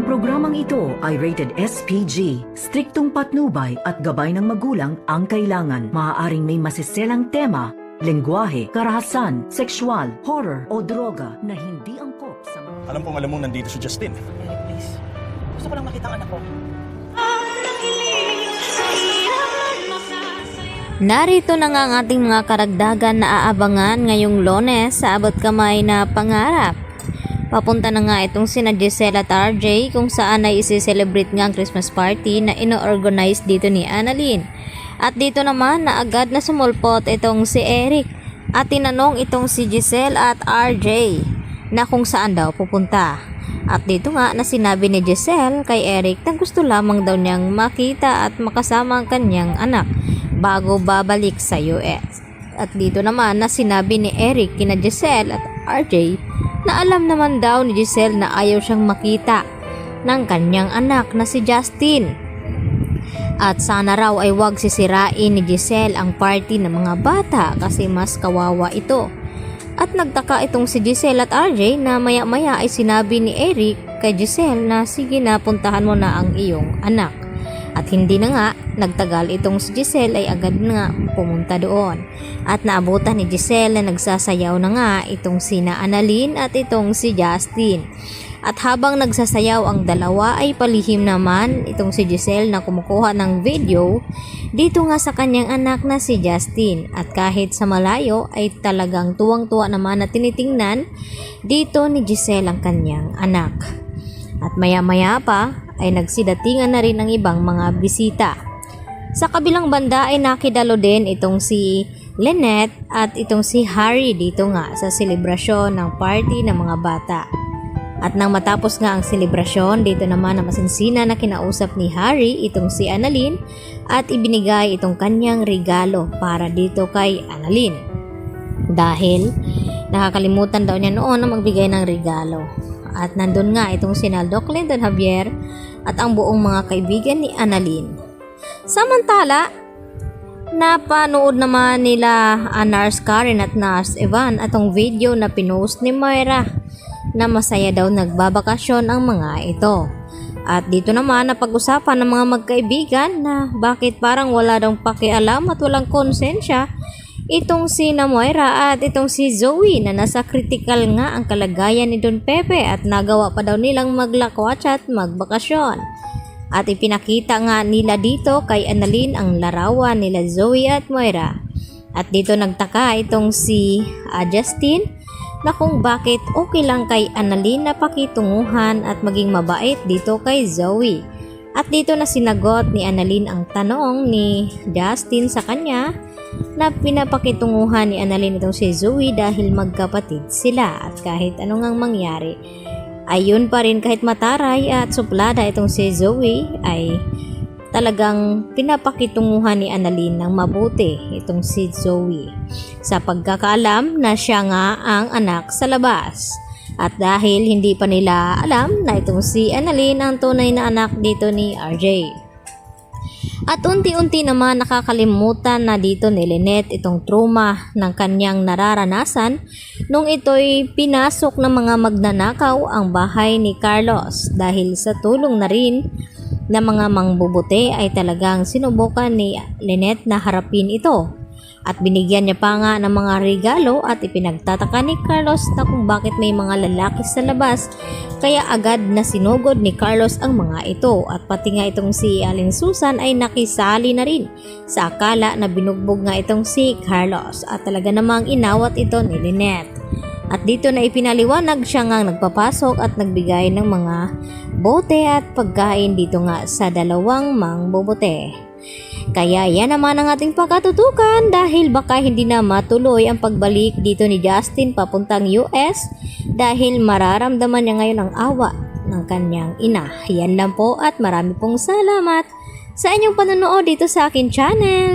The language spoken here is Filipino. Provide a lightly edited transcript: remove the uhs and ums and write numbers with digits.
Programang ito ay rated SPG. Striktong patnubay at gabay ng magulang ang kailangan. Maaaring may masiselang tema, lengguwahe, karahasan, sexual, horror o droga na hindi angkop sa mga... Alam mong nandito si Justin. Eric, please. Gusto ko lang makita ang anak ko. Narito na nga ang ating mga karagdagan na aabangan ngayong Lunes sa abot kamay na pangarap. Papunta na nga itong sina Giselle at RJ kung saan ay isi-celebrate nga ang Christmas party na ino-organize dito ni Annalyn. At dito naman na agad na sumulpot itong si Eric at tinanong itong si Giselle at RJ na kung saan daw pupunta. At dito nga na sinabi ni Giselle kay Eric na gusto lamang daw niyang makita at makasama ang kanyang anak bago babalik sa US. At dito naman na sinabi ni Eric kina Giselle at RJ na alam naman daw ni Giselle na ayaw siyang makita ng kanyang anak na si Justin. At sana raw ay wag sisirain ni Giselle ang party ng mga bata kasi mas kawawa ito. At nagtaka itong si Giselle at RJ na maya-maya ay sinabi ni Eric kay Giselle na sige na puntahan mo na ang iyong anak. At hindi na nga nagtagal itong si Giselle ay agad na pumunta doon. At naabutan ni Giselle na nagsasayaw na nga itong sina Annalyn at itong si Justin. At habang nagsasayaw ang dalawa ay palihim naman itong si Giselle na kumukuha ng video dito nga sa kanyang anak na si Justin. At kahit sa malayo ay talagang tuwang-tuwa naman na tinitingnan dito ni Giselle ang kanyang anak. At maya-maya pa ay nagsidatingan na rin ang ibang mga bisita. Sa kabilang banda ay nakidalo din itong si Lynette at itong si Harry dito nga sa selebrasyon ng party ng mga bata. At nang matapos nga ang selebrasyon, dito naman na masinsina na kinausap ni Harry itong si Annalyn at ibinigay itong kanyang regalo para dito kay Annalyn. Dahil nakakalimutan daw niya noon na magbigay ng regalo. At nandun nga itong si Doc Clinton Javier at ang buong mga kaibigan ni Annalyn. Samantala, napanood naman nila Nars Karen at Nars Evan atong video na pinost ni Moira na masaya daw nagbabakasyon ang mga ito. At dito naman napag-usapan ng mga magkaibigan na bakit parang wala daw pakialam at walang konsensya itong si Moira at itong si Zoe na nasa critical nga ang kalagayan ni Don Pepe at nagawa pa daw nilang maglakwats at magbakasyon. At ipinakita nga nila dito kay Annalyn ang larawan nila Zoe at Moira. At dito nagtaka itong si Justin na kung bakit okay lang kay Annalyn na pakitunguhan at maging mabait dito kay Zoe. At dito na sinagot ni Annalyn ang tanong ni Justin sa kanya na pinapakitunguhan ni Annalyn itong si Zoe dahil magkapatid sila at kahit anong mangyari ayun pa rin kahit mataray at suplada itong si Zoe ay talagang pinapakitunguhan ni Annalyn ng mabuti itong si Zoe sa pagkakaalam na siya nga ang anak sa labas. At dahil hindi pa nila alam na itong si Annalyn ang tunay na anak dito ni RJ. At unti-unti naman nakakalimutan na dito ni Lynette itong trauma ng kanyang nararanasan nung ito'y pinasok ng mga magnanakaw ang bahay ni Carlos. Dahil sa tulong na rin ng mga mangbubuti ay talagang sinubukan ni Lynette na harapin ito. At binigyan niya pa nga ng mga regalo at ipinagtataka ni Carlos na kung bakit may mga lalaki sa labas kaya agad na sinugod ni Carlos ang mga ito at pati nga itong si Aling Susan ay nakisali na rin sa akala na binugbog nga itong si Carlos at talaga namang inawat ito ni Lynette. At dito na ipinaliwanag siya nga nagpapasok at nagbigay ng mga bote at pagkain dito nga sa dalawang mangbubuti. Kaya yan naman ang ating pagkatutukan dahil baka hindi na matuloy ang pagbalik dito ni Justin papuntang US dahil mararamdaman niya ngayon ang awa ng kanyang ina. Yan lang po at marami pong salamat sa inyong panonood dito sa akin channel.